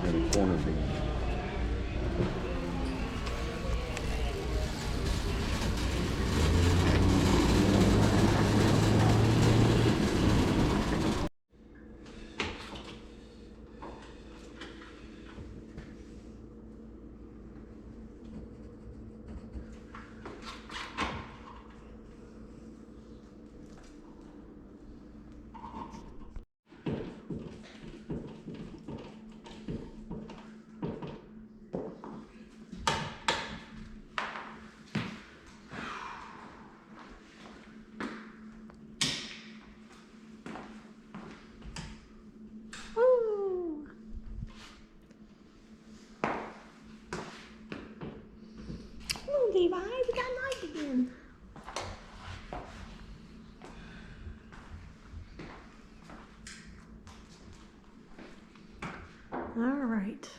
and a corner beam. Levi, we got light again. All right.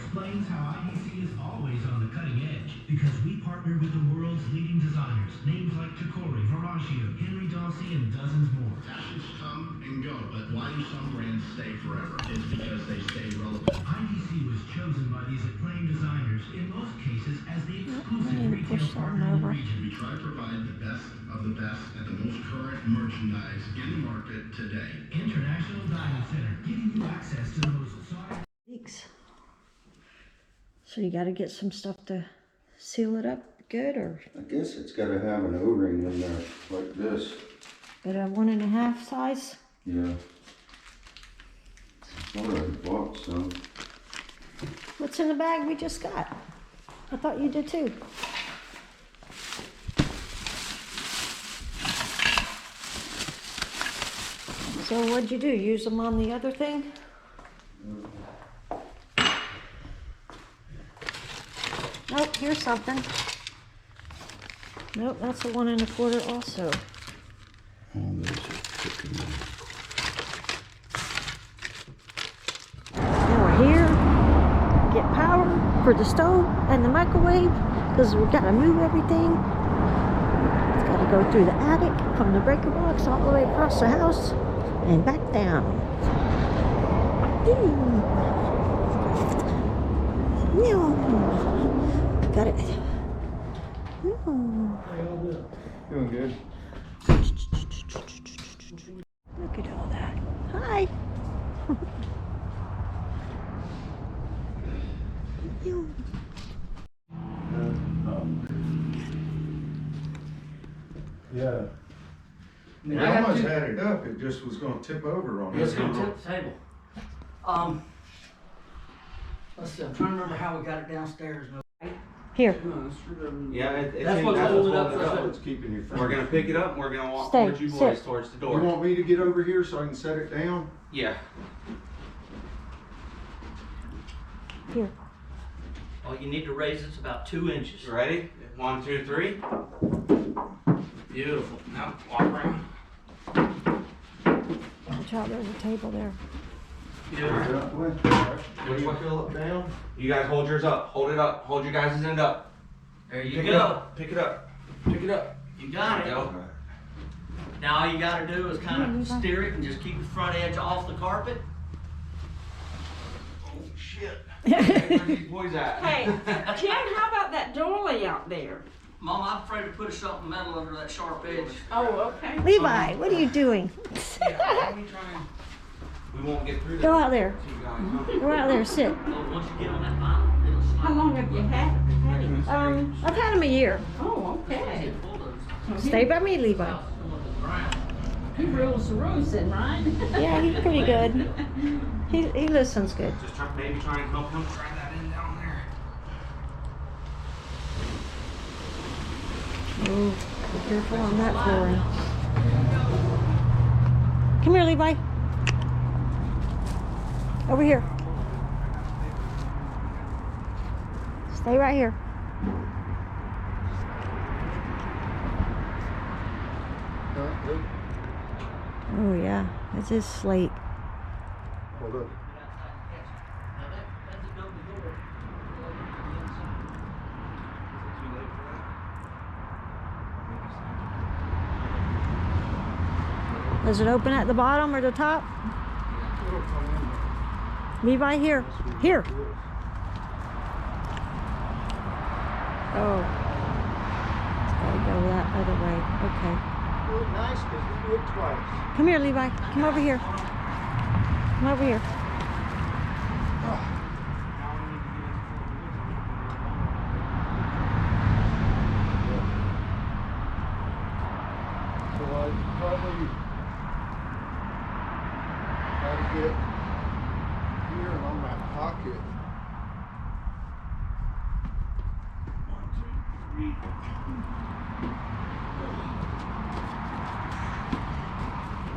Explains how IDC is always on the cutting edge because we partner with the world's leading designers, names like Tacori, Verragio, Henry Dawsey, and dozens more. Fashions come and go, but why do some brands stay forever? It's because they stay relevant. IDC was chosen by these acclaimed designers, in most cases, as the exclusive retail partner in the region. We try to provide the best of the best at the most current merchandise in the market today. International Dining Center, giving you access to the most sought. Leaks. So you got to get some stuff to seal it up good, or? I guess it's got to have an O-ring in there like this. At a 1.5 size? Yeah. Thought I bought some. What's in the bag we just got? I thought you did too. So what'd you do? Use them on the other thing? Nope, here's something. Nope, that's a 1 1/4 also. Oh, those are cooking. Now we're here, get power for the stove and the microwave, because we've got to move everything. It's got to go through the attic, from the breaker box all the way across the house, and back down. Got it. Doing good. Look at all that. Hi. Yeah. I mean, I I have almost to, had it up. It just was going to tip over on it's us. gonna tip the table. Let's see, I'm trying to remember how we got it downstairs. Here. Yeah, That's what's holding it up. That's what's keeping you from. We're gonna pick it up and we're gonna walk Stay, towards you boys sit. towards the You door. want me to get over here so I can set it down? Yeah. Here. Oh, you need to raise it about 2 inches. You ready? 1, 2, 3. Beautiful. Now walk around. Watch out, there's a table there. Beautiful. That way. Which way? Fill it down. You guys hold yours up. Hold it up. Hold your guys' end up. There you Pick it go. up. Pick it up. Pick it up. You got There it. you go. Now all you gotta do is kind of steer it and just keep the front edge off the carpet. Oh shit. Where's these boys at? Hey, Jen, how about that doily out there? Mom, I'm afraid to put something metal under that sharp edge. Oh, okay. Levi, what are you doing? Yeah, we trying. We won't get through Go this. out there. You guys, huh? Go out there, sit. So once you get on that vinyl, it'll slide. How long have you had it? I've had him a year. Oh, okay. Stay by me, Levi. He rules the roost then, right? Yeah, he's pretty good. He listens good. Just maybe try and help him try that in down there. Oh, be careful on that flooring. Come here, Levi. Over here. Stay right here. Oh yeah, it's just slate. Hold up. Does it open at the bottom or the top? Levi, here. Here. Oh. It's gotta go that other way. Okay. Look nice because we do it twice. Come here, Levi. Come over here. Come over here. So I probably gotta get here and on that pocket. 1, 2, 3.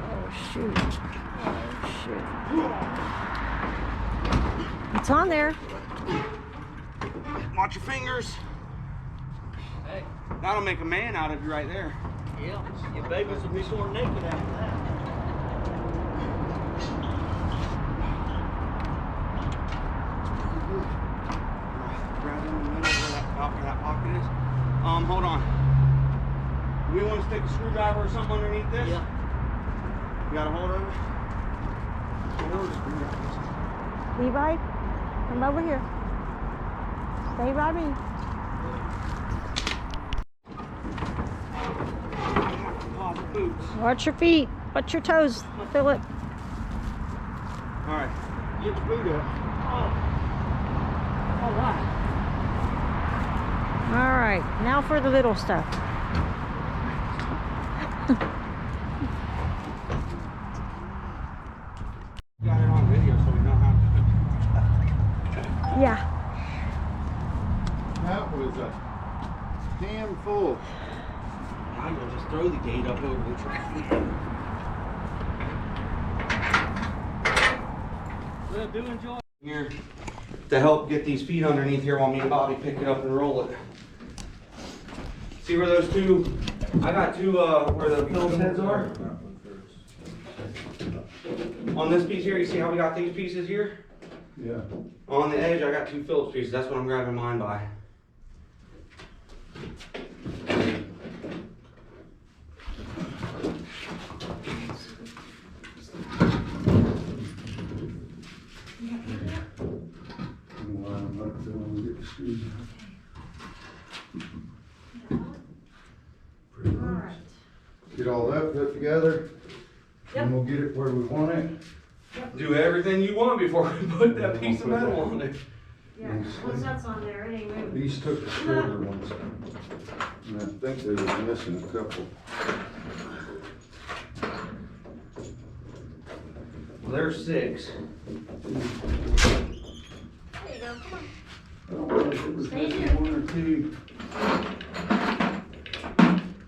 Oh shoot. Oh shoot. It's on there. Watch your fingers. Hey, That'll make a man out of you right there. yeah, your babies will be sort of naked after that. Right in the middle where that pocket is. Hold on. Do we want to stick a screwdriver or something underneath this? Yeah. You got a hold of it? Or just screwdrivers. Levi, come over here. Stay by me. Composite boots. Watch your feet. Watch your toes, Philip. All right. Get the boot up. All right. All right, now for the little stuff. Got it on video so we know how to. Yeah. That was a damn full. I'm gonna just throw the gate up over the traffic. Well, do enjoy. Here to help get these feet underneath here while me and Bobby pick it up and roll it. See where those two, I got two where the Phillips heads are? On this piece here, you see how we got these pieces here? Yeah. On the edge, I got two Phillips pieces. That's what I'm grabbing mine by. Get all that put together, and we'll get it where we want it. Do everything you want before we put that piece of metal on there. Yeah, once that's on there, it ain't moving. These took the shorter ones, and I think they were missing a couple. Well, there's 6. There you go, come on. I don't know if it was Stay missing here. 1 or 2.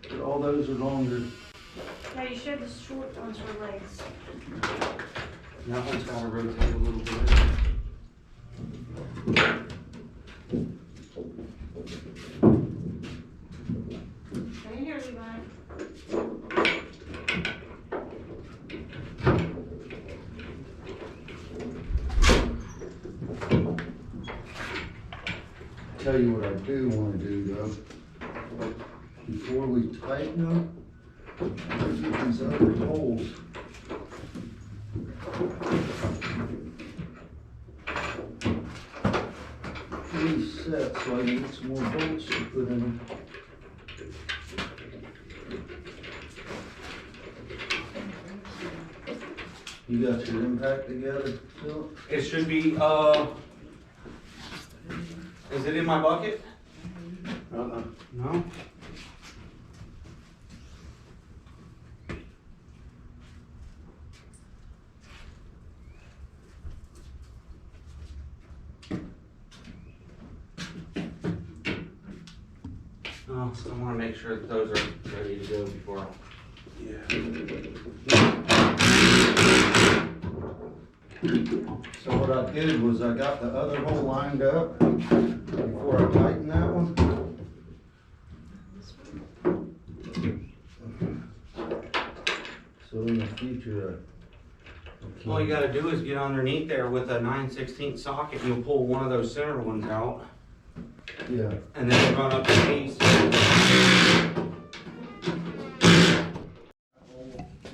But all those are longer. Yeah, you showed the short ones for legs. That one's gotta rotate a little bit. Stay here, Levi. Tell you what I do want to do though. Before we tighten them, let's get these other holes. Reset so I can get some more bolts to put in them. You got your impact together, Phil? It should be, is it in my bucket? No? Oh, so I wanna make sure that those are ready to go before I. So what I did was I got the other hole lined up before I tightened that one. So So in the future, All you gotta do is get underneath there with a 9/16 socket, and you'll pull one of those center ones out, yeah. and then you run up the piece.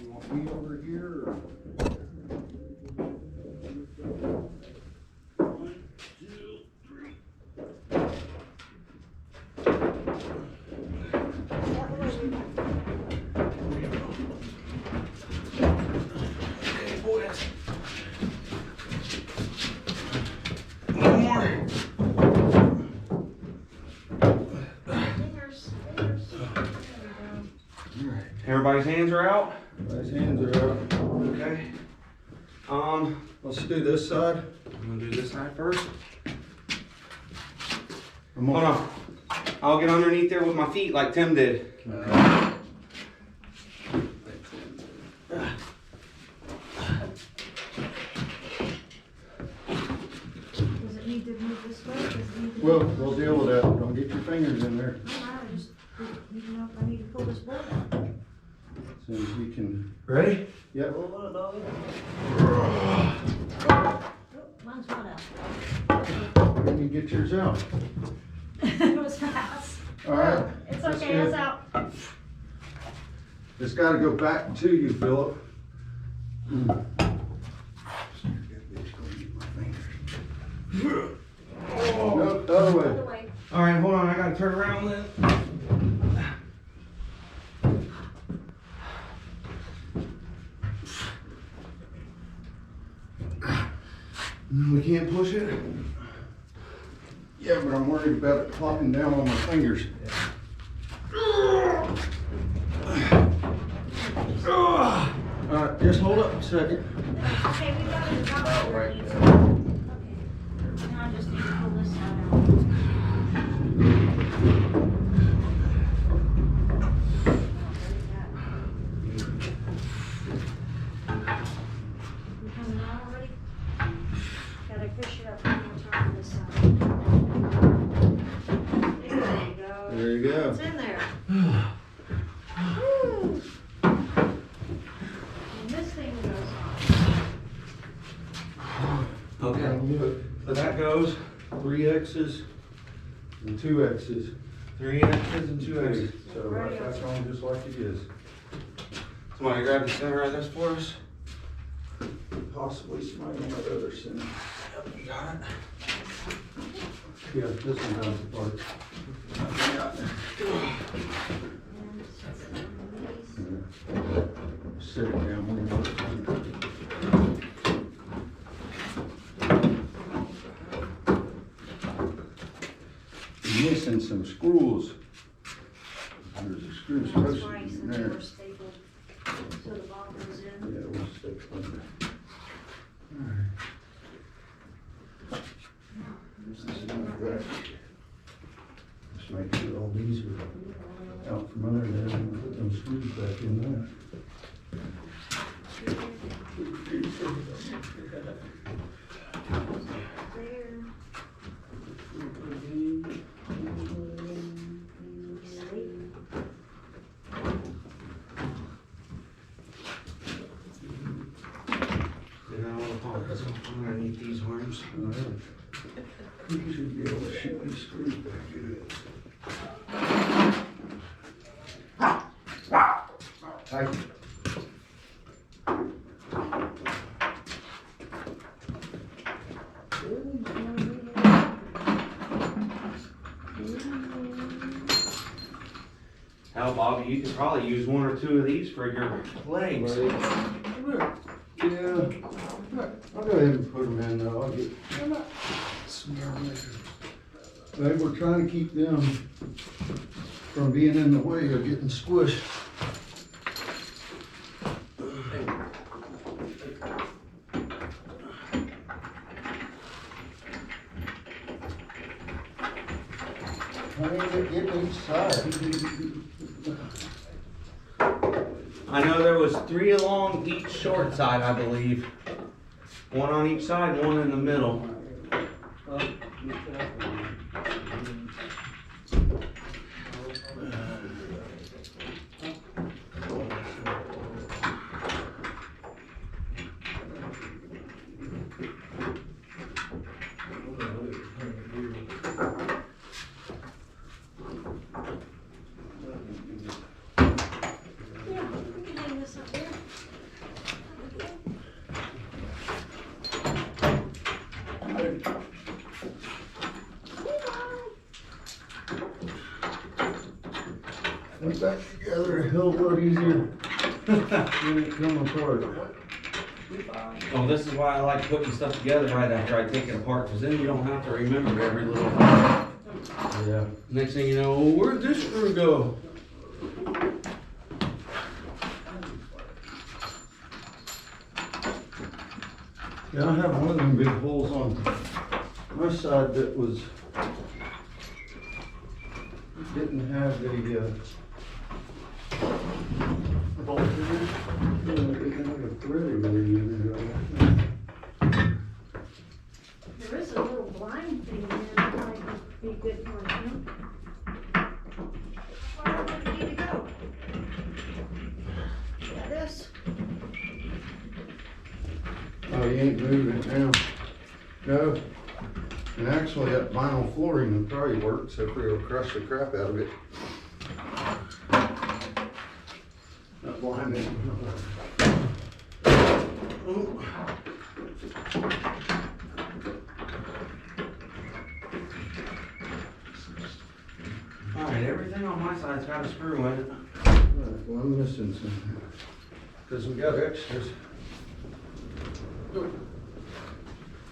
You want me over here or? Everybody's hands are out? His hands are up. Okay. Let's do this side. I'm gonna do this side first. I'm Hold on. I'll get underneath there with my feet like Tim did. Does it need to move this way? Does it need to Well, move we'll deal with that. Don't get your fingers in there. I just need to know if I need to pull this board out. As soon as you can. Ready? Yep. Oh, mine's not out. When you get yours out. It was fast. All right. It's That's okay, good. it's out. It's gotta go back to you, Philip. Nope, the other way. Other way. All right, hold on. I gotta turn around then. We can't push it. Yeah, but I'm worried about it plopping down on my fingers. All right, just hold up a second. Okay, we got it out. Oh, right. Okay. Now I just need to pull this side out. You coming out already? Gotta push it up one more time on this side. There you go. There you go. It's in there. Woo. And this thing goes on. Okay. Look, So that goes 3 X's and 2 X's. 3 X's and 2 X's. So that's on just like it is. Somebody grab the center of this for us. Possibly somebody on that other center. Yep, you got it. Yeah, this one does the part. Sit it down one more. You're missing some screws. There's a screw supposed to be in there. So the ball goes in. Yeah, we'll stick it in there. Alright. Just make sure all these are out from under there and put those screws back in there. There. Get out all the pockets underneath these worms. Alright. You should be able to shoot these screws back in it. Tight. Hell, Bobby, you could probably use 1 or 2 of these for your legs. Yeah, I'll go ahead and put them in though. I'll get some more later. We're trying to keep them from being in the way of getting squished. Get each side. I know there was 3 along each short side, I believe. 1 on each side, 1 in the middle. back together a hell of a lot easier when it come apart. Well, this is why I like putting stuff together right after I take it apart, because then you don't have to remember every little thing. Yeah. Next thing you know, well, where'd this screw go? Yeah, I have one of them big holes on my side that was, didn't have the, bolt in it. Yeah, it didn't have a thread really in it. There is a little blind thing in there that might be good for him. Where do we need to go? Yeah, this. Oh, you ain't moving it now. No. And actually, that vinyl flooring would probably work, except for it'll crush the crap out of it. Not blind it. Oh. Alright, everything on my side's got a screw in it. Alright, well, I'm missing some. Because we got extras.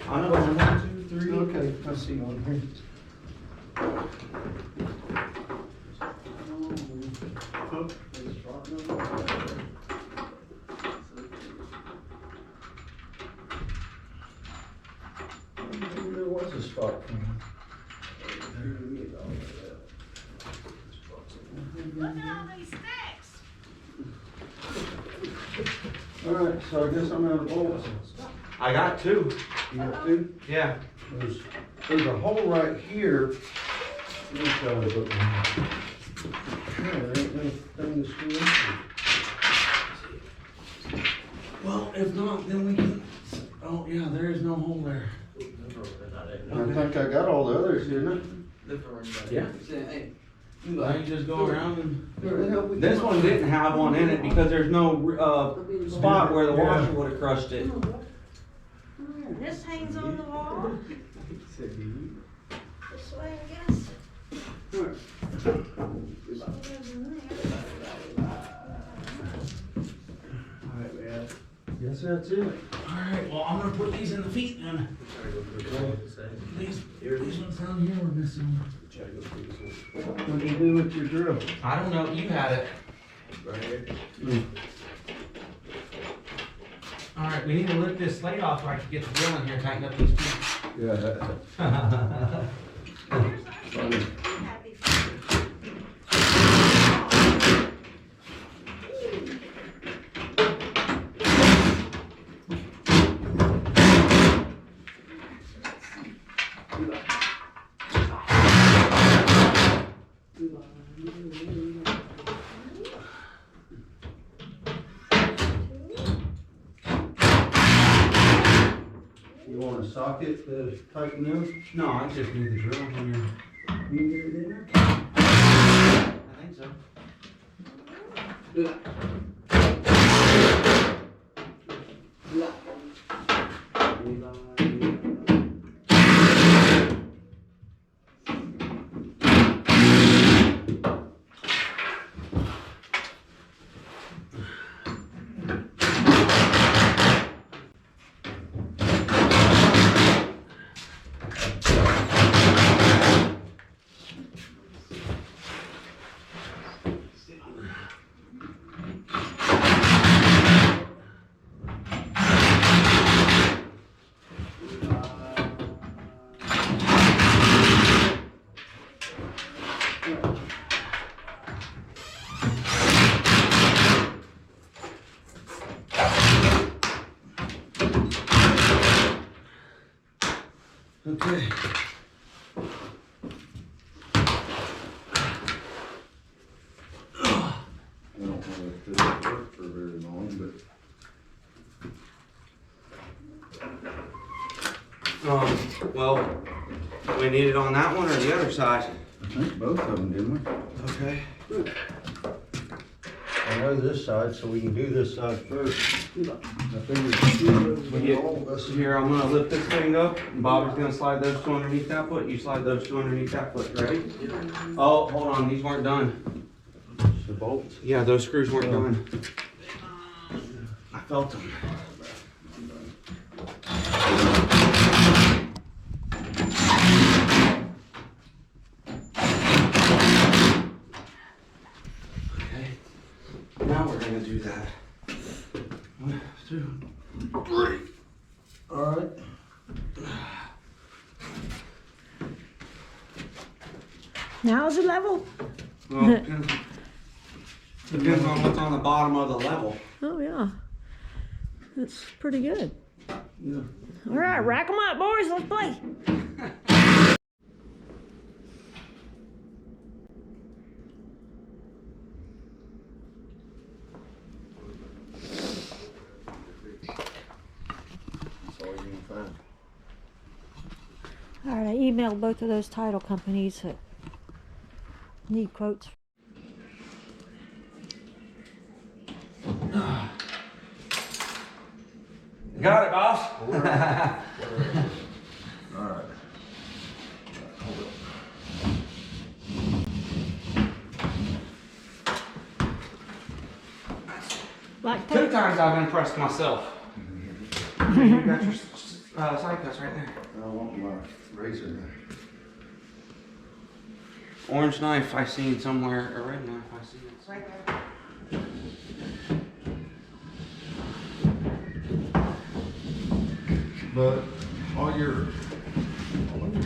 I know, 1, 2, 3. Okay, I see one here. Maybe there was a spot for him. Look at all these sticks. Alright, so I guess I'm out of bolts. I got 2. You got 2? Yeah. There's a hole right here. Let me try to put one. Yeah, there ain't anything to screw into. Well, if not, then we can. Oh, yeah, there is no hole there. I think I got all the others, didn't I? Yeah. Now you just go around and. This This one didn't have one in it because there's no spot where the washer would have crushed it. This hangs on the wall. This way, I guess. Guess that's it. Alright, well, I'm gonna put these in the feet then. These ones down here were missing. What do you do with your drill? I don't know, you had it. Alright, we need to lift this slate off so I can get the drill in here, tighten up these feet. Yeah, that's funny. You want a socket to tighten them? No, I just need the drill in here. You can get it in there? I think so. Okay. I don't know if this will work for very long, but Well, we need it on that one or the other side? I think both of them, didn't we? Okay. I know this side, so we can do this side first. I figured all of us Here, I'm gonna lift this thing up, and Bobby's gonna slide those 2 underneath that foot, you slide those 2 underneath that foot, ready? Oh, hold on, these weren't done. So bolts. Yeah, those screws weren't going. I felt them. Okay, now we're gonna do that. 1, 2, 3. All right. Now is it level? Well, depends on what's on the bottom of the level. Oh yeah, that's pretty good. Yeah. All right, rack them up, boys. Let's play. That's all you're gonna find. All right, I emailed both of those title companies that need quotes. Got it, boss. All right. Like 2 tape. times I've impressed myself. You got your side cuts right there. I want my razor knife. Orange knife I seen somewhere, a red knife I seen it. Right there. But all your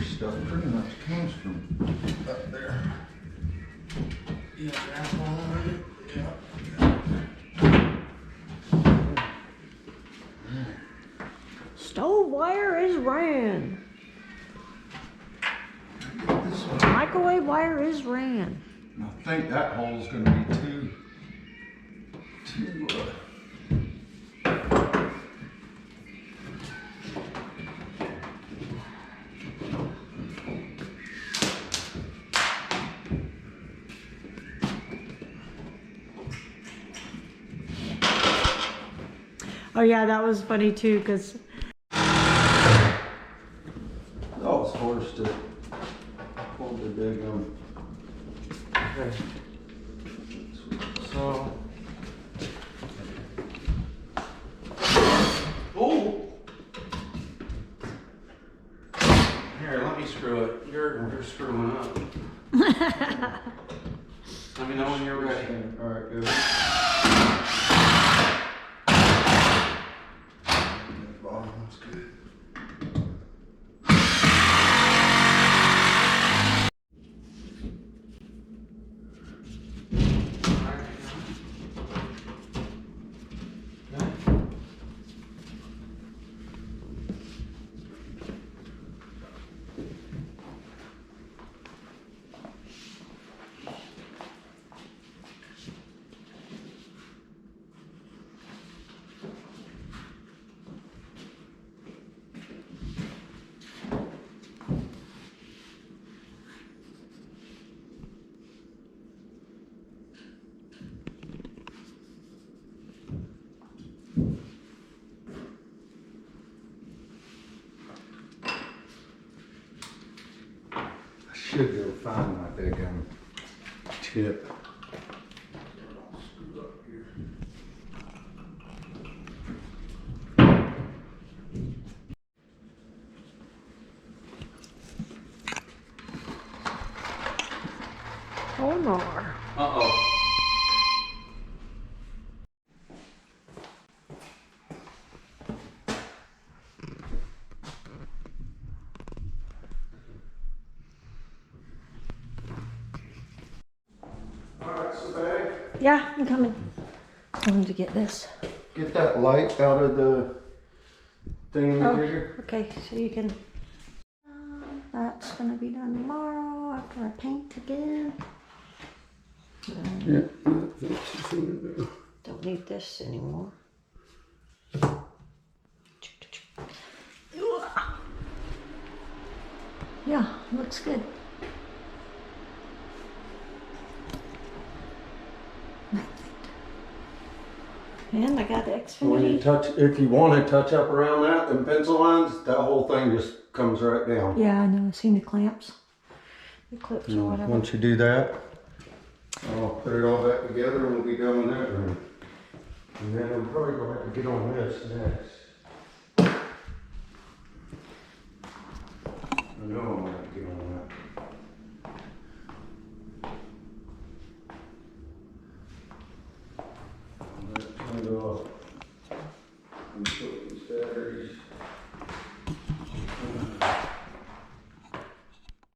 stuff pretty much comes from up there. Yeah, that's all right. Yeah. Stove wire is ran. Microwave wire is ran. I think that hole's gonna be too Oh yeah, that was funny too, because I was forced to pull the big Okay. So. Oh! Here, let me screw it. You're screwing up. Let me know when you're ready. All right, good. Bottom's good. Should go find my big tip. oh no. Uh-oh. Yeah, I'm coming. Going to get this. Get that light out of the thing Oh, here. okay, so you can. That's gonna be done tomorrow after I paint again. Yeah. Don't need this anymore. Yeah, looks good. And I got the When you Xfinity. touch, if you want to touch up around that and pencil lines, that whole thing just comes right down. Yeah, I know. I've seen the clamps, the clips or whatever. Once you do that, I'll put it all back together and we'll be done with that room. And then I'm probably gonna have to get on this next. I know I'm gonna have to get on that. I'll turn it off and put these batteries.